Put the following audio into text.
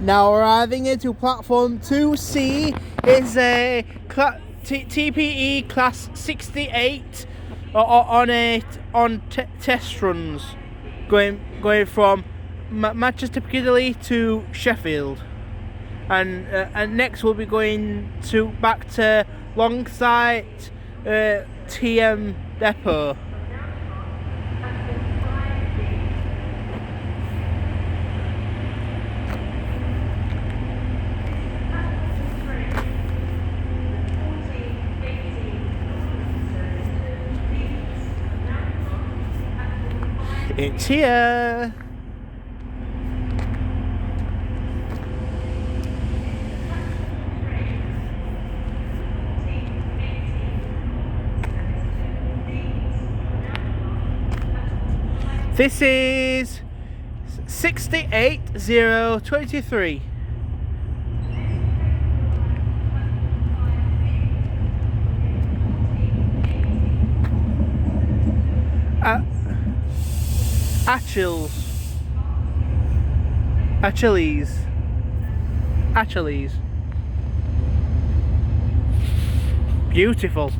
Now arriving into platform 2C is a TPE Class 68 on test runs going from Manchester Cleethorpes to Sheffield, and next we'll be going back to Longside TM Depot. It's here. This is 68023. Achilles. Beautiful.